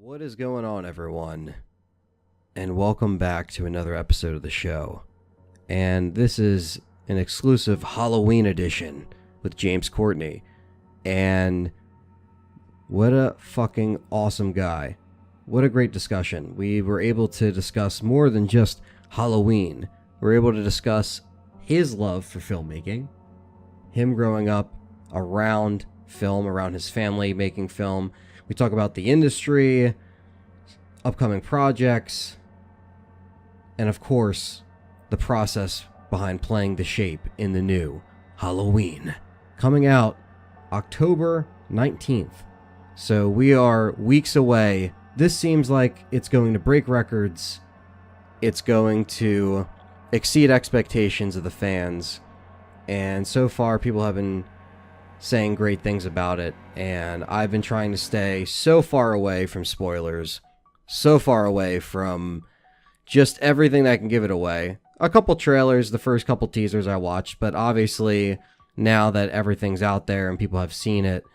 What is going on, everyone? And welcome back to another episode of the show. And this is an exclusive Halloween edition with James Courtney. And what a fucking awesome guy. What a great discussion. We were able to discuss more than just Halloween. We were able to discuss his love for filmmaking, him growing up around film, around his family making film. We talk about the industry, upcoming projects, and of course, the process behind playing the Shape in the new Halloween, coming out October 19th. So we are weeks away. This seems like it's going to break records. It's going to exceed expectations of the fans. And so far, people have been saying great things about it, and I've been trying to stay so far away from spoilers, so far away from just everything that can give it away. A couple trailers, the first couple teasers I watched, but obviously now that everything's out there and people have seen it,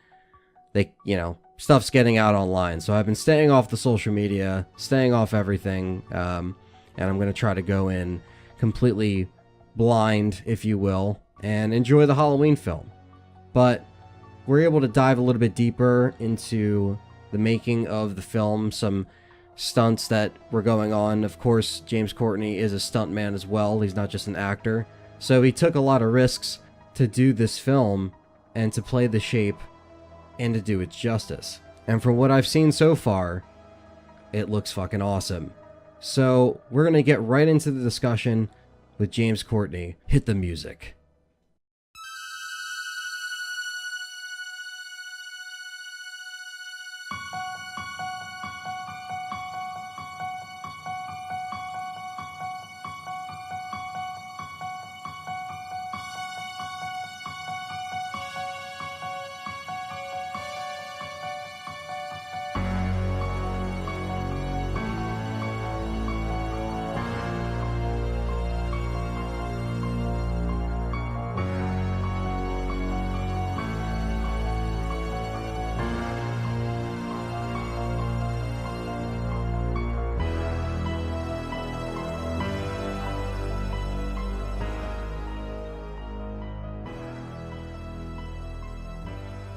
stuff's getting out online. So I've been staying off the social media, staying off everything, and I'm going to try to go in completely blind, if you will, and enjoy the Halloween film. But we're able to dive a little bit deeper into the making of the film, some stunts that were going on. Of course, James Courtney is a stuntman as well. He's not just an actor. So he took a lot of risks to do this film and to play the Shape and to do it justice. And from what I've seen so far, it looks fucking awesome. So we're going to get right into the discussion with James Courtney. Hit the music.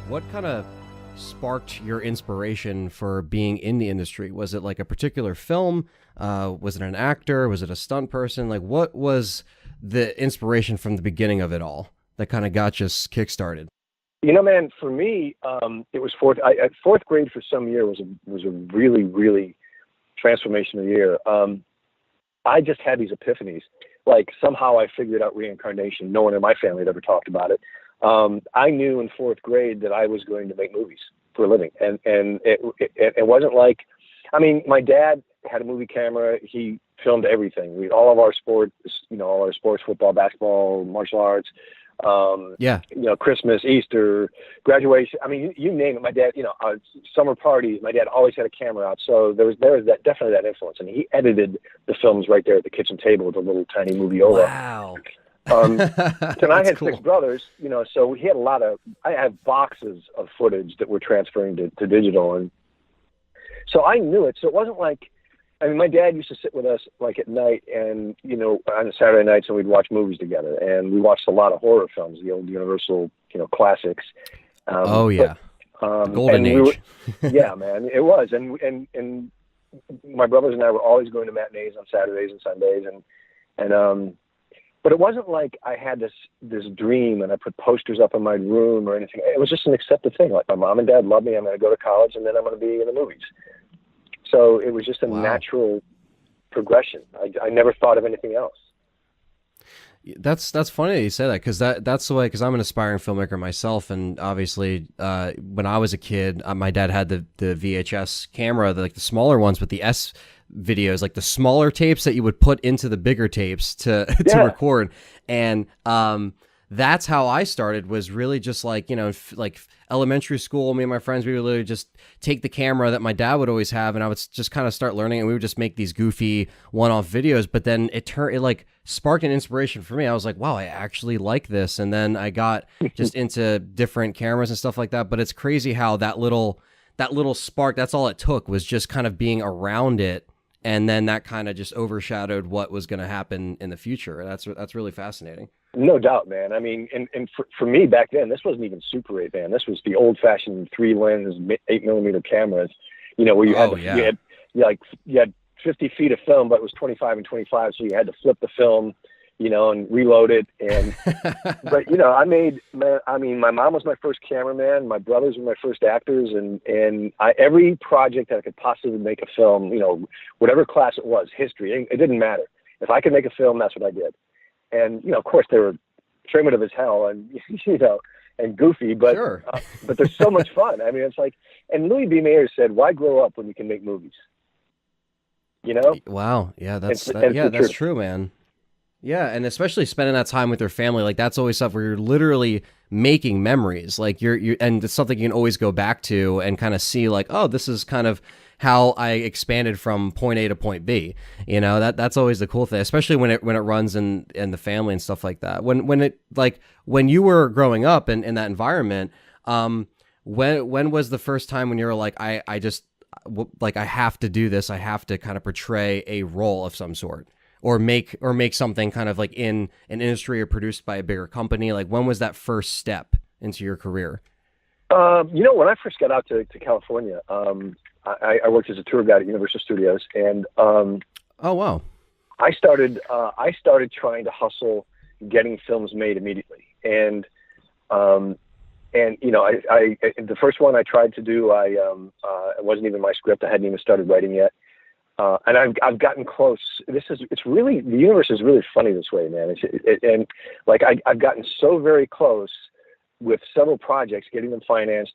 What kind of sparked your inspiration for being in the industry? Was it like a particular film? Was it an actor? Was it a stunt person? Like, what was the inspiration from the beginning of it all that kind of got you kickstarted? You know, man, for me, it was fourth grade for some year was a really, really transformational year. I just had these epiphanies. Like, somehow I figured out reincarnation. No one in my family had ever talked about it. I knew in fourth grade that I was going to make movies for a living. And it wasn't like, I mean, my dad had a movie camera. He filmed everything. All of our sports, football, basketball, martial arts, Christmas, Easter, graduation. I mean, you name it. My dad, summer parties, my dad always had a camera out. So there was definitely that influence. And he edited the films right there at the kitchen table with a little tiny moviola. Wow. And I had six brothers, so he had I had boxes of footage that were transferring to digital. And so I knew it. So it wasn't like, I mean, my dad used to sit with us like at night and, on Saturday nights, and we'd watch movies together, and we watched a lot of horror films, the old Universal, classics. Golden age. Yeah, man, it was. And my brothers and I were always going to matinees on Saturdays and Sundays. But it wasn't like I had this dream and I put posters up in my room or anything. It was just an accepted thing. Like, my mom and dad love me. I'm going to go to college, and then I'm going to be in the movies. So it was just a natural progression. I never thought of anything else. That's funny that you say that, because that's the way, because I'm an aspiring filmmaker myself, and obviously when I was a kid, my dad had the VHS camera, the smaller ones with the S videos, like the smaller tapes that you would put into the bigger tapes to record. And that's how I started, was really just like elementary school. Me and my friends, we would literally just take the camera that my dad would always have, and I would just kind of start learning, and we would just make these goofy one-off videos. But then it sparked an inspiration for me. I was like, wow, I actually like this. And then I got just into different cameras and stuff like that. But it's crazy how that little that little spark, that's all it took, was just kind of being around it. And then that kind of just overshadowed what was going to happen in the future. That's really fascinating. No doubt, man. I mean, and for me back then, this wasn't even Super 8, man. This was the old-fashioned 3-lens 8mm cameras, where you had you had 50 feet of film, but it was 25 and 25, so you had to flip the film, and reload it. And but my mom was my first cameraman, my brothers were my first actors, and every project that I could possibly make a film, whatever class it was, history, it didn't matter. If I could make a film, that's what I did. And of course, they were primitive as hell, and and goofy, but sure. But they're so much fun. I mean, it's like, and Louis B. Mayer said, "Why grow up when you can make movies?" Wow, yeah, that's true, man. Yeah, and especially spending that time with your family, like that's always stuff where you're literally making memories. Like and it's something you can always go back to and kind of see, like, oh, this is kind of how I expanded from point A to point B. That's always the cool thing, especially when it runs in the family and stuff like that. When you were growing up in that environment, when was the first time when you were like, I have to do this, I have to kind of portray a role of some sort, or make something kind of like in an industry or produced by a bigger company? Like, when was that first step into your career? When I first got out to California, I worked as a tour guide at Universal Studios, and oh wow, I started trying to hustle getting films made immediately, and the first one I tried to do, it wasn't even my script. I hadn't even started writing yet, and I've gotten close. The universe is really funny this way, man. I've gotten so very close with several projects, getting them financed,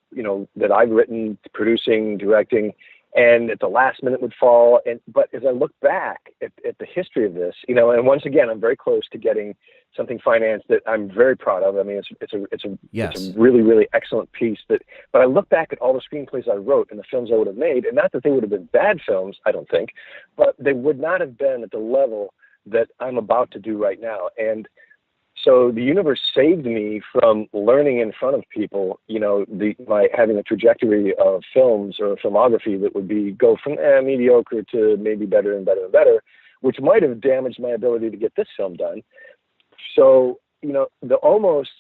that I've written, producing, directing, and at the last minute would fall. But as I look back at the history of this, and once again, I'm very close to getting something financed that I'm very proud of. I mean, it's a really, really excellent piece. But I look back at all the screenplays I wrote and the films I would have made, and not that they would have been bad films, I don't think, but they would not have been at the level that I'm about to do right now. And so the universe saved me from learning in front of people, by having a trajectory of films or filmography that would go from mediocre to maybe better and better and better, which might have damaged my ability to get this film done. So, the almosts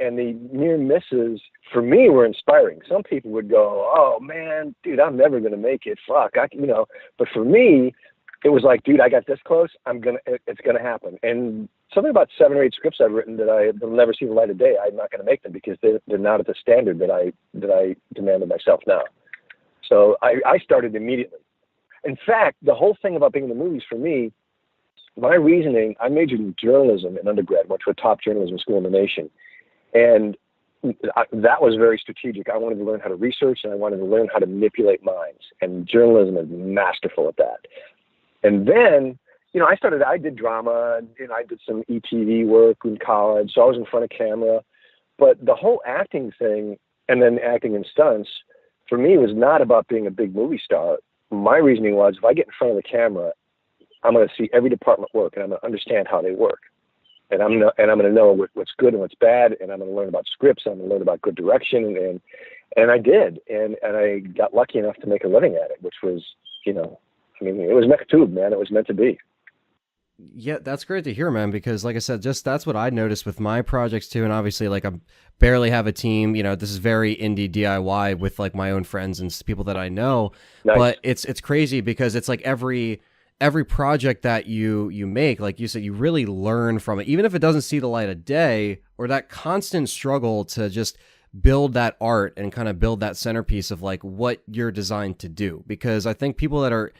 and the near misses for me were inspiring. Some people would go, "Oh man, dude, I'm never going to make it. Fuck." But for me, it was like, dude, I got this close. It's going to happen. And something about 7 or 8 scripts I've written that will never see the light of day, I'm not going to make them because they're not at the standard that I demand of myself now. So I started immediately. In fact, the whole thing about being in the movies for me, my reasoning, I majored in journalism in undergrad, went to a top journalism school in the nation. And that was very strategic. I wanted to learn how to research, and I wanted to learn how to manipulate minds. And journalism is masterful at that. And then, I did drama, and I did some ETV work in college, so I was in front of camera. But the whole acting thing, and then acting in stunts, for me was not about being a big movie star. My reasoning was, if I get in front of the camera, I'm going to see every department work, and I'm going to understand how they work. And I'm going to know what's good and what's bad, and I'm going to learn about scripts, and I'm going to learn about good direction, and I did. And I got lucky enough to make a living at it, which was, it was mektub, man. It was meant to be. Yeah, that's great to hear, man, because like I said, just that's what I noticed with my projects too. And obviously, like, I barely have a team, this is very indie DIY with like my own friends and people that I know. Nice. But it's crazy because it's like every project that you make, like you said, you really learn from it, even if it doesn't see the light of day, or that constant struggle to just build that art and kind of build that centerpiece of like what you're designed to do. Because I think people that are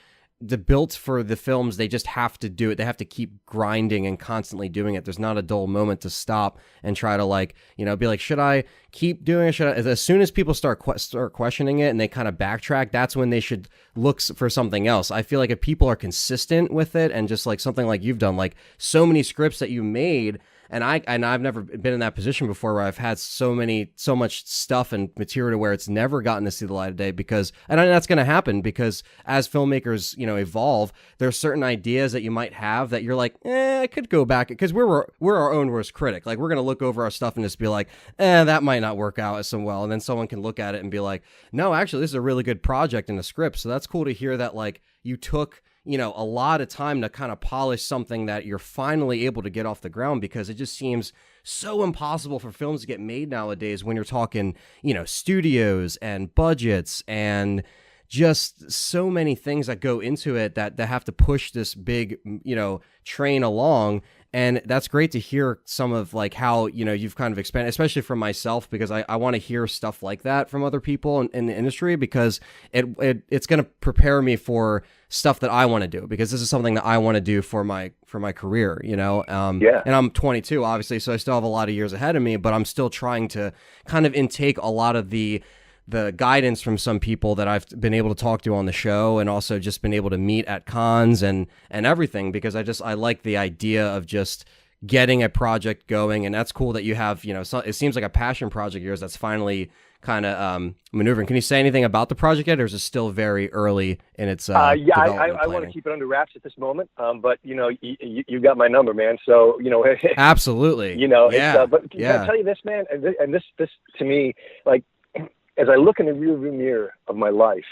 built for the films, they just have to do it. They have to keep grinding and constantly doing it. There's not a dull moment to stop and try to like, be like, should I keep doing it? As soon as people start questioning it and they kind of backtrack, that's when they should look for something else. I feel like if people are consistent with it and just like something like you've done, like so many scripts that you made, and I've never been in that position before where I've had so much stuff and material to where it's never gotten to see the light of day because, and that's going to happen because as filmmakers, evolve, there's certain ideas that you might have that you're like, I could go back because we're our own worst critic. Like we're going to look over our stuff and just be like, that might not work out so well. And then someone can look at it and be like, no, actually, this is a really good project in the script. So that's cool to hear that, like, you took, a lot of time to kind of polish something that you're finally able to get off the ground, because it just seems so impossible for films to get made nowadays when you're talking, studios and budgets and just so many things that go into it that have to push this big, train along. And that's great to hear some of like how, you've kind of expanded, especially from myself, because I want to hear stuff like that from other people in the industry, because it's going to prepare me for stuff that I want to do, because this is something that I want to do for my career, Yeah. And I'm 22, obviously, so I still have a lot of years ahead of me, but I'm still trying to kind of intake a lot of the guidance from some people that I've been able to talk to on the show, and also just been able to meet at cons and everything, because I like the idea of just getting a project going. And that's cool that you have, it seems like a passion project of yours that's finally kind of maneuvering. Can you say anything about the project yet, or is it still very early in its I development want to keep it under wraps at this moment, but you got my number, man, so absolutely, yeah. But yeah. can I tell you this, man, and this to me, like, as I look in the rearview mirror of my life,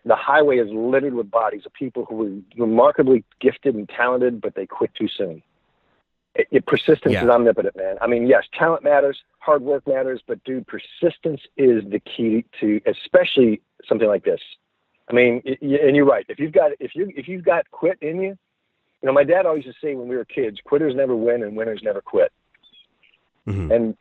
the highway is littered with bodies of people who were remarkably gifted and talented, but they quit too soon. Persistence is omnipotent, man. I mean, yes, talent matters, hard work matters, but dude, persistence is the key to especially something like this. I mean, and you're right. If you've got quit in you, my dad always used to say when we were kids, quitters never win and winners never quit. Mm-hmm. And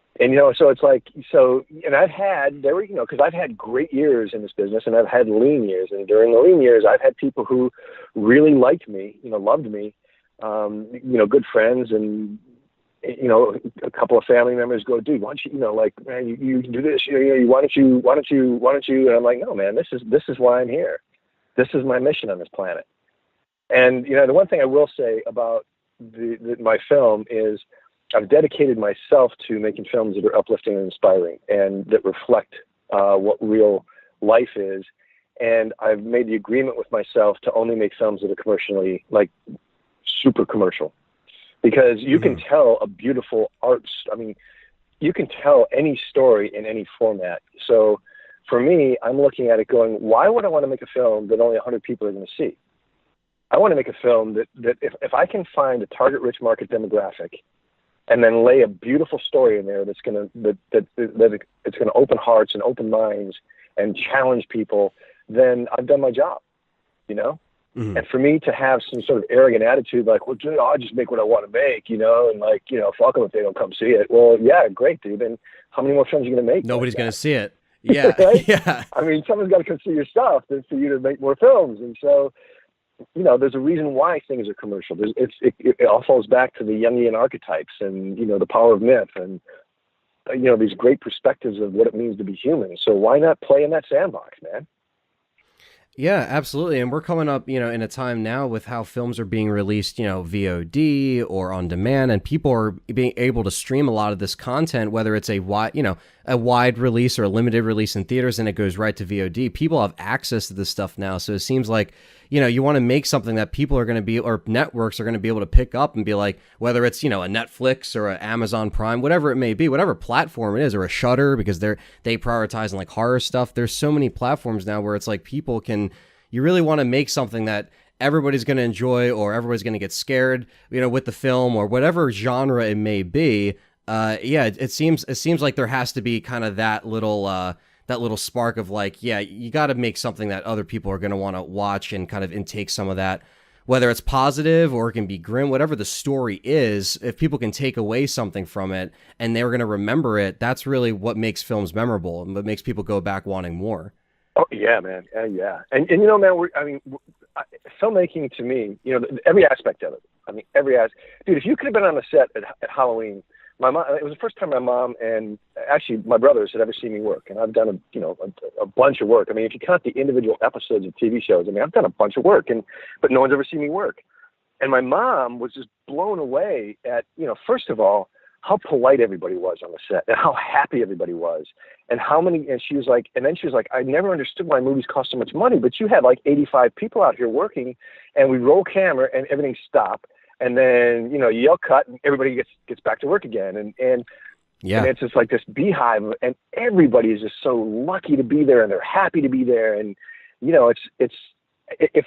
so it's like, and I've had, because I've had great years in this business, and I've had lean years. And during the lean years, I've had people who really liked me, loved me, good friends, and, a couple of family members go, dude, why don't you, man, you can do this, why don't you? And I'm like, no, man, this is why I'm here. This is my mission on this planet. And, the one thing I will say about my film is, I've dedicated myself to making films that are uplifting and inspiring and that reflect what real life is. And I've made the agreement with myself to only make films that are commercially, like, super commercial. Because you can tell a beautiful you can tell any story in any format. So for me, I'm looking at it going, why would I want to make a film that only 100 people are going to see? I want to make a film that if I can find a target-rich market demographic, and then lay a beautiful story in there that's going to open hearts and open minds and challenge people, then I've done my job, And for me to have some sort of arrogant attitude, like, well, dude, I'll just make what I want to make, and like, fuck them if they don't come see it. Well, yeah, great, dude. And how many more films are you going to make? Nobody's going to see it. Yeah. Right? Yeah. I mean, someone's got to come see your stuff for you to make more films. And so, there's a reason why things are commercial. It all falls back to the Jungian archetypes and, the power of myth and, these great perspectives of what it means to be human. So why not play in that sandbox, man? Yeah, absolutely. And we're coming up, in a time now with how films are being released, VOD or on demand, and people are being able to stream a lot of this content, whether it's a wide release or a limited release in theaters, and it goes right to VOD. People have access to this stuff now. So it seems like, you want to make something that people are going to be, or networks are going to be able to pick up and be like, whether it's, a Netflix or an Amazon Prime, whatever it may be, whatever platform it is, or a Shudder, because they prioritize like horror stuff. There's so many platforms now where it's like you really want to make something that everybody's going to enjoy, or everybody's going to get scared, with the film, or whatever genre it may be. It seems like there has to be kind of that little spark of like, you got to make something that other people are going to want to watch and kind of intake some of that, whether it's positive or it can be grim, whatever the story is. If people can take away something from it and they're going to remember it, that's really what makes films memorable and what makes people go back wanting more. Oh yeah, man. Yeah. And man, filmmaking to me, every aspect of it. Dude, if you could have been on the set at Halloween, my mom, it was the first time my mom and actually my brothers had ever seen me work. And I've done a bunch of work. I mean, if you count the individual episodes of TV shows, I've done a bunch of work, but no one's ever seen me work. And my mom was just blown away at, first of all, how polite everybody was on the set and how happy everybody was and how many, and she was like, I never understood why movies cost so much money, but you had like 85 people out here working, and we roll camera and everything stopped. And then, you yell cut and everybody gets back to work again. And it's just like this beehive, and everybody is just so lucky to be there, and they're happy to be there. And, if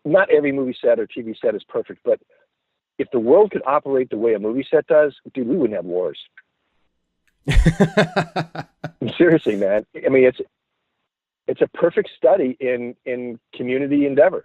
not every movie set or TV set is perfect, but if the world could operate the way a movie set does, dude, we wouldn't have wars. Seriously, man. I mean, it's a perfect study in community endeavor.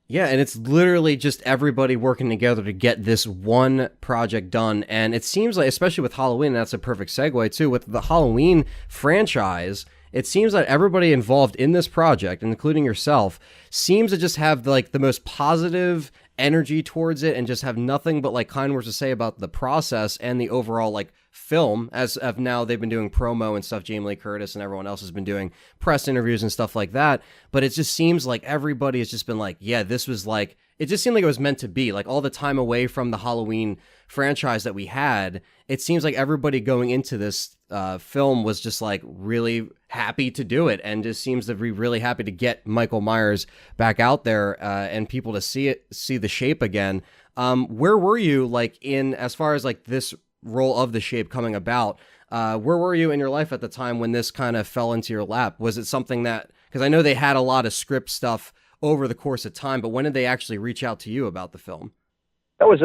Yeah, and it's literally just everybody working together to get this one project done. And it seems like, especially with Halloween, and that's a perfect segue too, with the Halloween franchise, it seems like everybody involved in this project, including yourself, seems to just have like the most positive energy towards it and just have nothing but like kind words to say about the process and the overall like film. As of now, they've been doing promo and stuff. Jamie Lee Curtis and everyone else has been doing press interviews and stuff like that. But it just seems like everybody has just been like, yeah, this was like, it just seemed like it was meant to be. Like all the time away from the Halloween franchise that we had, it seems like everybody going into this film was just like really happy to do it, and just seems to be really happy to get Michael Myers back out there and people to see the Shape again. Where were you like in, as far as like this role of the Shape coming about? Where were you in your life at the time when this kind of fell into your lap? Was it something that, because I know they had a lot of script stuff over the course of time, but when did they actually reach out to you about the film? That was,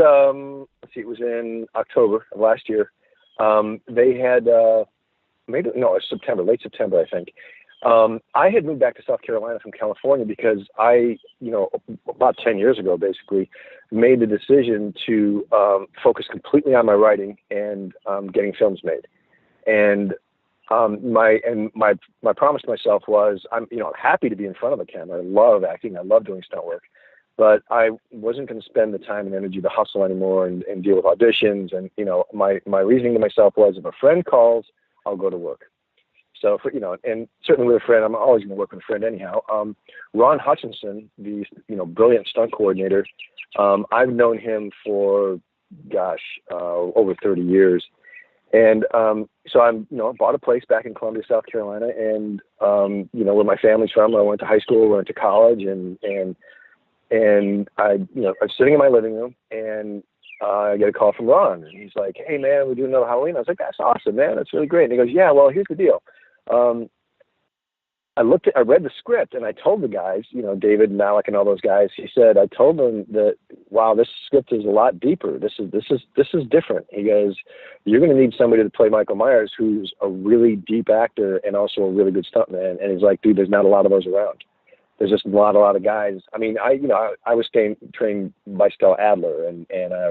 it was in October of last year. They had, September, late September, I think. I had moved back to South Carolina from California because I, about 10 years ago, basically, made the decision to focus completely on my writing and getting films made. And my promise to myself was, I'm happy to be in front of a camera. I love acting. I love doing stunt work. But I wasn't going to spend the time and energy to hustle anymore and deal with auditions. And, my reasoning to myself was, if a friend calls, I'll go to work. So, and certainly with a friend, I'm always going to work with a friend anyhow. Ron Hutchinson, the, brilliant stunt coordinator, I've known him for, over 30 years. And so I'm, bought a place back in Columbia, South Carolina. And, where my family's from, I went to high school, went to college, and I, I'm sitting in my living room, and I get a call from Ron, and he's like, "Hey man, we're doing another Halloween." I was like, "That's awesome, man. That's really great." And he goes, "Yeah, well, here's the deal. I read the script, and I told the guys, David and Malik and all those guys. He said, I told them that, wow, this script is a lot deeper. This is different. He goes, you're going to need somebody to play Michael Myers, who's a really deep actor and also a really good stuntman." And he's like, "Dude, there's not a lot of those around. There's just a lot of guys." I mean, I was trained by Stella Adler and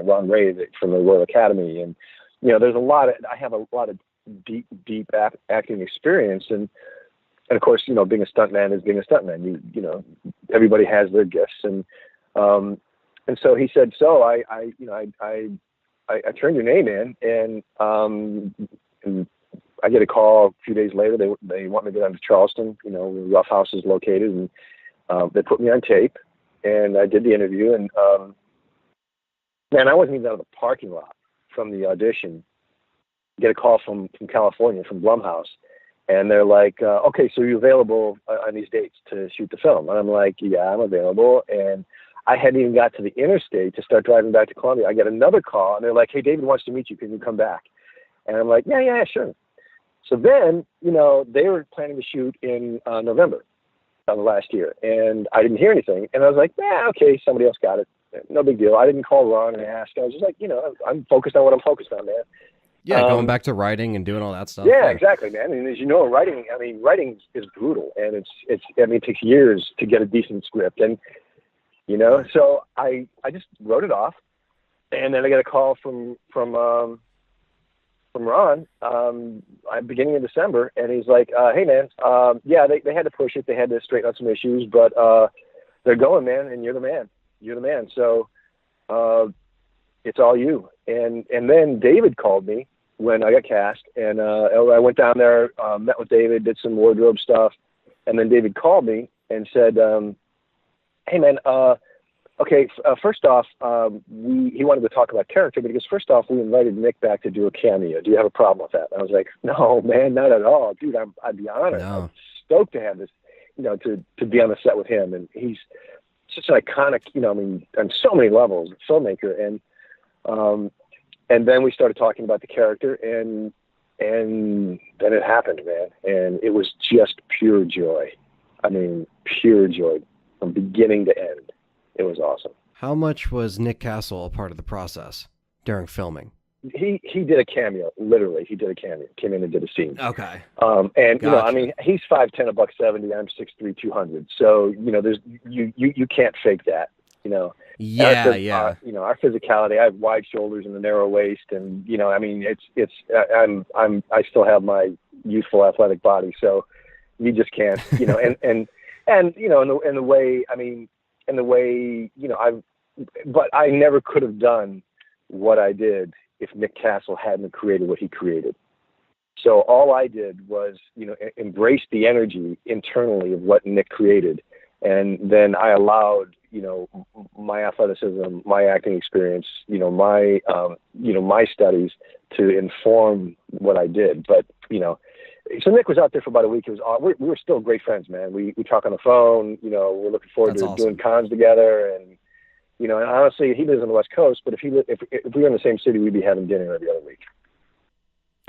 Ron Ray from the Royal Academy. And, there's I have a lot of deep acting experience. And of course, being a stuntman is being a stuntman. Everybody has their gifts. And so he said, so I turned your name in, and I get a call a few days later. They want me to go down to Charleston, where Rough House is located. And they put me on tape, and I did the interview. And man, I wasn't even out of the parking lot from the audition. Get a call from California, from Blumhouse. And they're like, "Okay, so you're available on these dates to shoot the film?" And I'm like, "Yeah, I'm available." And I hadn't even got to the interstate to start driving back to Columbia. I get another call, and they're like, "Hey, David wants to meet you. Can you come back?" And I'm like, yeah, sure. So then, they were planning to shoot in November of last year, and I didn't hear anything. And I was like, okay, somebody else got it. No big deal. I didn't call Ron and ask. I was just like, I'm focused on what I'm focused on, man. Yeah, going back to writing and doing all that stuff. Yeah, exactly, man. And as you know, writing is brutal, and it takes years to get a decent script. And, so I just wrote it off. And then I got a call from Ron, beginning of December. And he's like, "Hey man, they had to push it. They had to straighten out some issues, but, they're going, man. And you're the man. So, it's all you." And then David called me when I got cast, and I went down there, met with David, did some wardrobe stuff, and then David called me and said, "Hey man, Okay, first off, he wanted to talk about character, but he goes, first off, we invited Nick back to do a cameo. Do you have a problem with that? And I was like, no, man, not at all. Dude, I'd be honored. No. I'm stoked to have this, to be on the set with him. And he's such an iconic, on so many levels, filmmaker. And then we started talking about the character, and then it happened, man. And it was just pure joy. I mean, pure joy from beginning to end. It was awesome. How much was Nick Castle a part of the process during filming? He did a cameo, literally. He did a cameo, came in and did a scene. Okay. And, Gotcha. he's 5'10", $170. I'm 6'3", 200. So, there's, you can't fake that, Yeah, our physicality, I have wide shoulders and a narrow waist. And, I still have my youthful athletic body. So you just can't, and the way, but I never could have done what I did if Nick Castle hadn't created what he created. So all I did was, embrace the energy internally of what Nick created. And then I allowed, my athleticism, my acting experience, my studies to inform what I did. But, so Nick was out there for about a week. It was we were still great friends, man. We talk on the phone, we're looking forward That's to awesome. doing cons together. And, and honestly, he lives on the West Coast, but if we were in the same city, we'd be having dinner every other week.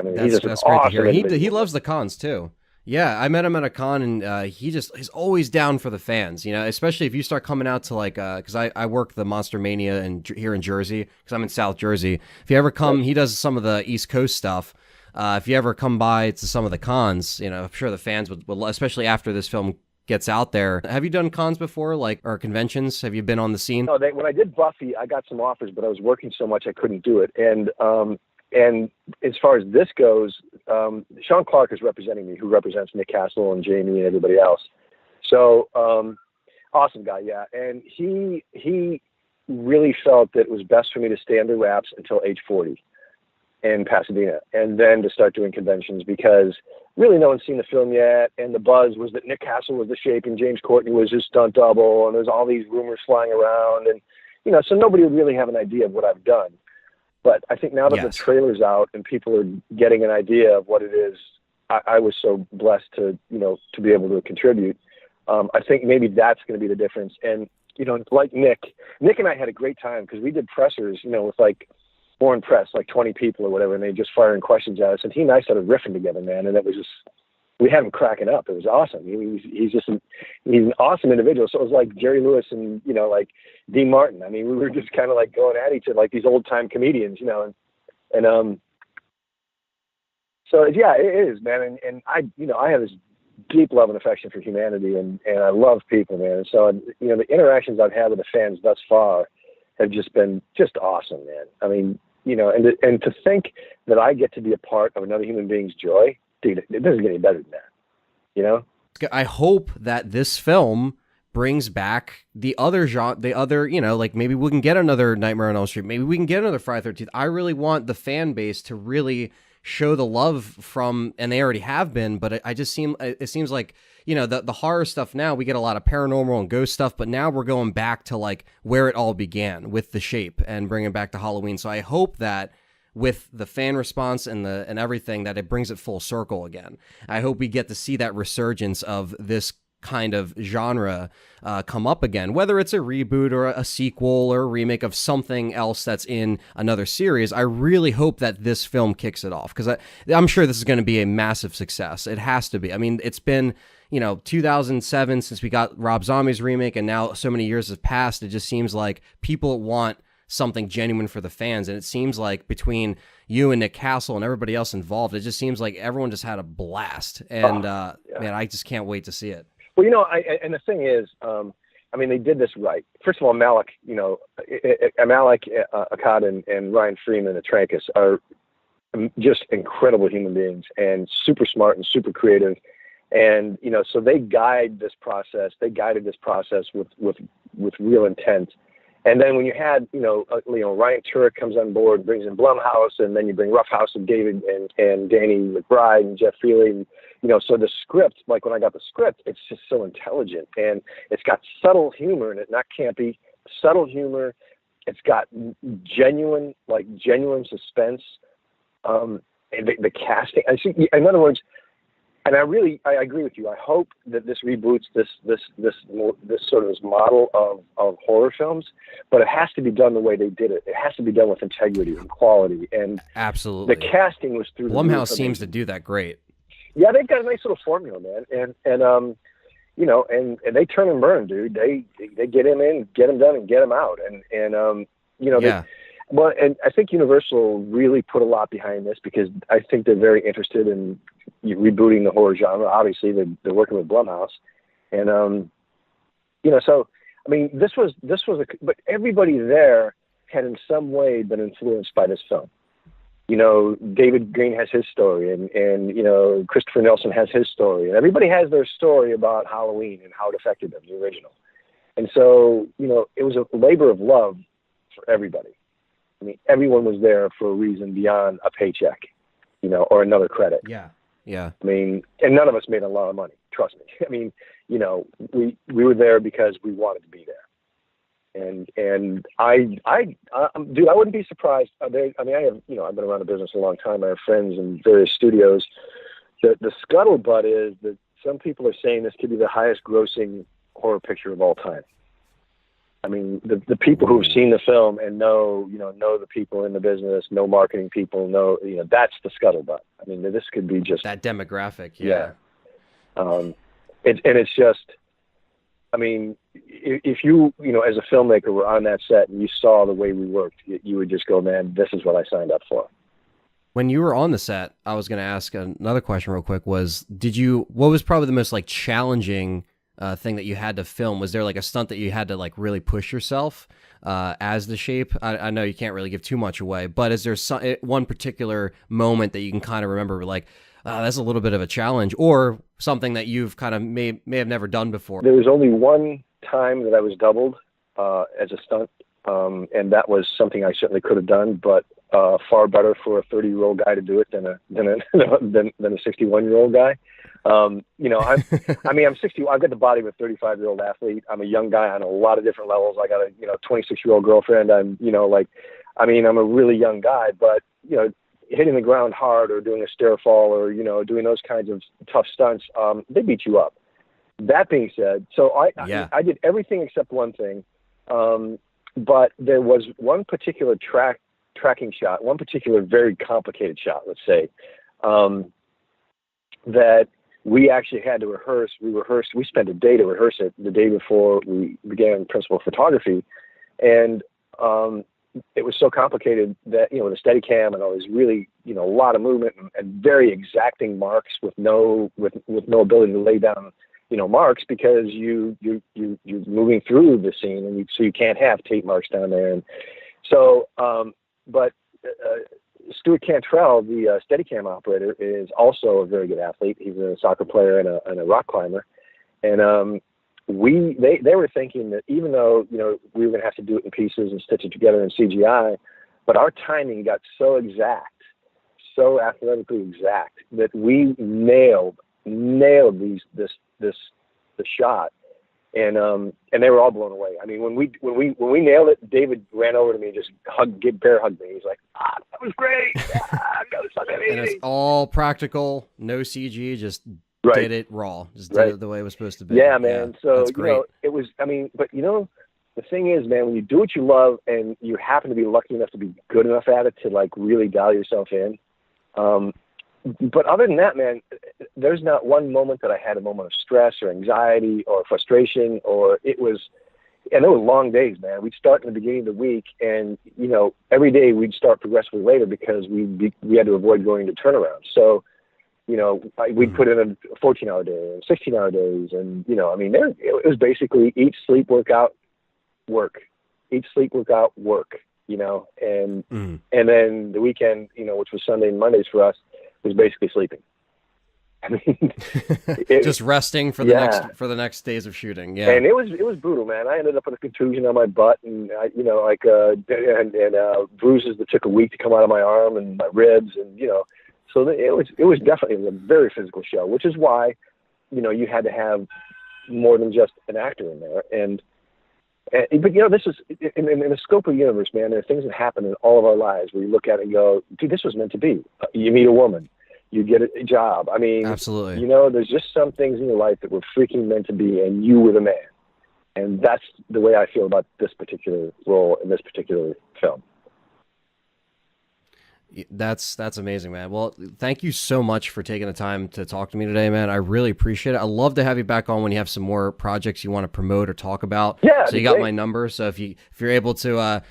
I mean, he's That's an great to awesome hear. individual. He loves the cons too. Yeah, I met him at a con, and he's always down for the fans. Especially if you start coming out to because I work the Monster Mania here in Jersey, because I'm in South Jersey. If you ever come, he does some of the East Coast stuff. If you ever come by to some of the cons, I'm sure the fans would, especially after this film gets out there. Have you done cons before, or conventions? Have you been on the scene? No, when I did Buffy, I got some offers, but I was working so much I couldn't do it. And as far as this goes, Sean Clark is representing me, who represents Nick Castle and Jamie and everybody else. So awesome guy, yeah. And he really felt that it was best for me to stay under wraps until age 40 in Pasadena, and then to start doing conventions, because really no one's seen the film yet, and the buzz was that Nick Castle was the shape and James Courtney was his stunt double, and there's all these rumors flying around, and so nobody would really have an idea of what I've done. But I think now that the trailer's out and people are getting an idea of what it is, I was so blessed to be able to contribute. I think maybe that's going to be the difference. And like Nick and I had a great time, because we did pressers, with like foreign press, like 20 people or whatever, and they just firing questions at us. And he and I started riffing together, man. And it was just, we had him cracking up. It was awesome. He's an awesome individual. So it was like Jerry Lewis and, like Dean Martin. I mean, we were just kind of like going at each other like these old time comedians, so yeah, it is, man. And I have this deep love and affection for humanity, and I love people, man. And so, the interactions I've had with the fans thus far have just been just awesome, man. I mean, and to think that I get to be a part of another human being's joy, dude, it doesn't get any better than that, I hope that this film brings back the other genre, like maybe we can get another Nightmare on Elm Street, maybe we can get another Friday the 13th. I really want the fan base to really show the love from, and they already have been, but it seems like, the horror stuff now, we get a lot of paranormal and ghost stuff, but now we're going back to like where it all began with The Shape and bringing back to Halloween. So I hope that with the fan response and everything, that it brings it full circle again. I hope we get to see that resurgence of this kind of genre come up again, whether it's a reboot or a sequel or a remake of something else that's in another series. I really hope that this film kicks it off, because I'm sure this is going to be a massive success. It has to be. I mean, it's been 2007 since we got Rob Zombie's remake, and now so many years have passed. It just seems like people want something genuine for the fans, and it seems like between you and Nick Castle and everybody else involved, it just seems like everyone just had a blast, and man, I just can't wait to see it. Well, and the thing is, they did this right. First of all, Malik, Akkad and Ryan Freeman at Trancas are just incredible human beings and super smart and super creative. And, so they guided this process with real intent. And then when you had, Ryan Turek comes on board, brings in Blumhouse, and then you bring Roughhouse and David and Danny McBride and Jeff Feely, and, so the script, like when I got the script, it's just so intelligent, and it's got subtle humor in it, not campy, subtle humor. It's got genuine suspense. And the casting. I think, in other words, and I agree with you. I hope that this reboots this sort of this model of horror films, but it has to be done the way they did it. It has to be done with integrity and quality. And absolutely, the casting was through. Blumhouse seems to do that great. Yeah, they've got a nice little formula, man, and you know, and they turn and burn, dude. They get him in, get him done, and get him out, and you know, yeah. Well, and I think Universal really put a lot behind this because I think they're very interested in rebooting the horror genre. Obviously, they're working with Blumhouse, and you know, so I mean, but everybody there had in some way been influenced by this film. You know, David Green has his story, and you know, Christopher Nelson has his story, and everybody has their story about Halloween and how it affected them, the original. And so, you know, it was a labor of love for everybody. I mean, everyone was there for a reason beyond a paycheck, you know, or another credit. Yeah, yeah. I mean, and none of us made a lot of money. Trust me. I mean, you know, we were there because we wanted to be there. And dude, I wouldn't be surprised. I mean, I've been around the business a long time. I have friends in various studios. The scuttlebutt is that some people are saying this could be the highest grossing horror picture of all time. I mean, the people who've seen the film and know the people in the business, know marketing people, that's the scuttlebutt. I mean, this could be just that demographic. Yeah. It's just, I mean, if you as a filmmaker were on that set and you saw the way we worked, you would just go, man, this is what I signed up for. When you were on the set, I was going to ask another question real quick. What was probably the most like challenging thing that you had to film? Was there like a stunt that you had to like really push yourself as the shape? I know you can't really give too much away, but is there one particular moment that you can kind of remember like, that's a little bit of a challenge, or something that you've kind of may have never done before? There was only one time that I was doubled as a stunt, and that was something I certainly could have done, but far better for a 30-year-old guy to do it than a 61-year-old guy. I'm 60. I've got the body of a 35-year-old athlete. I'm a young guy on a lot of different levels. I got a 26-year-old girlfriend. I'm a really young guy, but hitting the ground hard or doing a stair fall or doing those kinds of tough stunts, they beat you up. That being said, so I did everything except one thing, but there was one particular tracking shot, one particular very complicated shot, let's say, that we actually had to rehearse. We spent a day to rehearse it the day before we began principal photography. And it was so complicated that, with a steady cam and all these really, a lot of movement and very exacting marks with no ability to lay down, marks because you're moving through the scene and so you can't have tape marks down there. And so, but Stuart Cantrell, the Steadicam operator, is also a very good athlete. He's a soccer player and a rock climber. And they were thinking that even though we were going to have to do it in pieces and stitch it together in CGI, but our timing got so exact, so athletically exact, that we nailed the shot. And they were all blown away. I mean, when we nailed it, David ran over to me and just bear hugged me. He's like, that was great. And it's all practical, no CG, just did it raw, just did it the way it was supposed to be. Yeah, man. Yeah, so, that's great. It was, but the thing is, man, when you do what you love and you happen to be lucky enough to be good enough at it to like really dial yourself in, but other than that, man, there's not one moment that I had a moment of stress or anxiety or frustration, and it was long days, man. We'd start in the beginning of the week, and every day we'd start progressively later because we had to avoid going to turnaround. So, we'd put in a 14-hour day and 16-hour days, and it was basically eat, sleep, workout, work, eat, sleep, workout, work. And then the weekend, which was Sunday and Mondays for us, was basically sleeping. I mean, just resting for the next days of shooting. Yeah, and it was brutal, man. I ended up with a contusion on my butt, and bruises that took a week to come out of my arm and my ribs, and so it was definitely a very physical show, which is why you had to have more than just an actor in there. And But this is in the scope of the universe, man. There are things that happen in all of our lives where you look at it and go, dude, this was meant to be. You meet a woman, you get a job. I mean, absolutely. There's just some things in your life that were freaking meant to be, and you were the man. And that's the way I feel about this particular role in this particular film. That's amazing, man. Well, thank you so much for taking the time to talk to me today, man. I really appreciate it. I'd love to have you back on when you have some more projects you want to promote or talk about. Yeah. So you got my number. So if you're able to,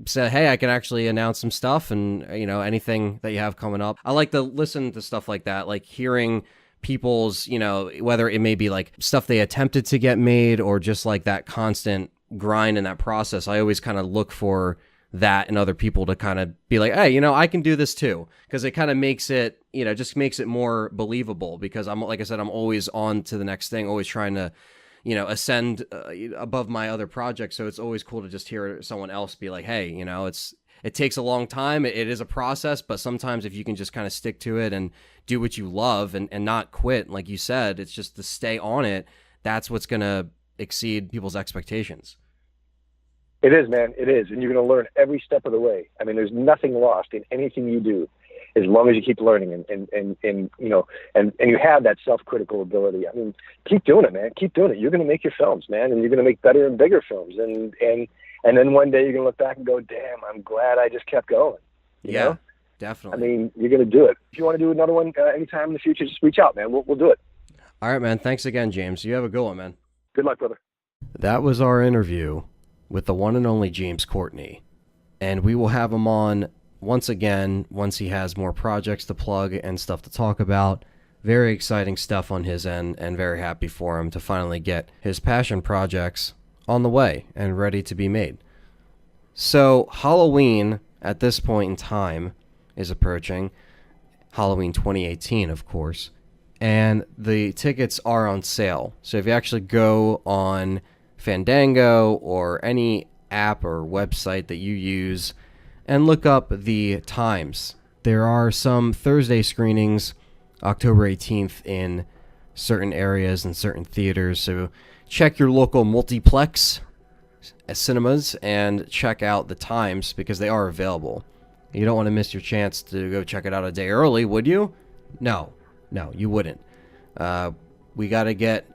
say, hey, I can actually announce some stuff and, anything that you have coming up. I like to listen to stuff like that, like hearing people's, whether it may be like stuff they attempted to get made or just like that constant grind and that process. I always kind of look for that and other people to kind of be like, hey, I can do this too. Because it kind of makes it, just makes it more believable, because like I said, I'm always on to the next thing, always trying to, ascend above my other projects. So it's always cool to just hear someone else be like, hey, it takes a long time. It is a process, but sometimes if you can just kind of stick to it and do what you love and not quit, like you said, it's just to stay on it. That's what's going to exceed people's expectations. It is, man. It is. And you're going to learn every step of the way. I mean, there's nothing lost in anything you do as long as you keep learning and you have that self-critical ability. I mean, keep doing it, man. Keep doing it. You're going to make your films, man, and you're going to make better and bigger films. And then one day you're going to look back and go, damn, I'm glad I just kept going. You know? Definitely. I mean, you're going to do it. If you want to do another one anytime in the future, just reach out, man. We'll do it. All right, man. Thanks again, James. You have a good one, man. Good luck, brother. That was our interview with the one and only James Courtney. And we will have him on once again once he has more projects to plug and stuff to talk about. Very exciting stuff on his end, and very happy for him to finally get his passion projects on the way and ready to be made. So Halloween at this point in time is approaching. Halloween 2018, of course. And the tickets are on sale. So if you actually go on Fandango or any app or website that you use and look up the times, there are some Thursday screenings October 18th in certain areas and certain theaters. So check your local multiplex cinemas and check out the times, because they are available. You don't want to miss your chance to go check it out a day early, would you? No, you wouldn't. We got to get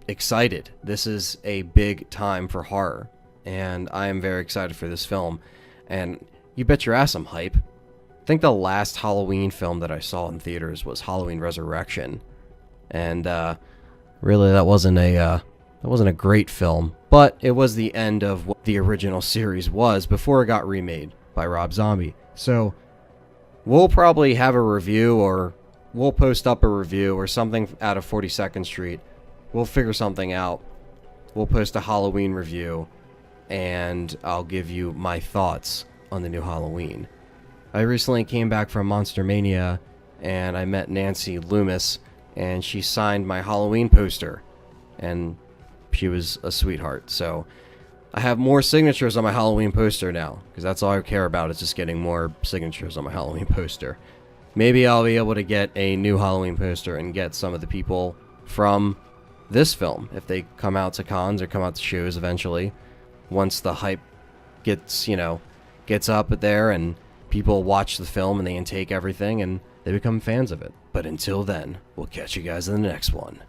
excited. This is a big time for horror, and I am very excited for this film. And you bet your ass I'm hype. I think the last Halloween film that I saw in theaters was Halloween Resurrection, and really that wasn't a great film, but it was the end of what the original series was before it got remade by Rob Zombie. So we'll probably have a review, or we'll post up a review or something out of 42nd Street. We'll figure something out. We'll post a Halloween review, and I'll give you my thoughts on the new Halloween. I recently came back from Monster Mania, and I met Nancy Loomis, and she signed my Halloween poster, and she was a sweetheart. So I have more signatures on my Halloween poster now, because that's all I care about, is just getting more signatures on my Halloween poster. Maybe I'll be able to get a new Halloween poster and get some of the people from this film, if they come out to cons or come out to shows eventually, once the hype gets up there and people watch the film and they intake everything and they become fans of it. But until then, we'll catch you guys in the next one.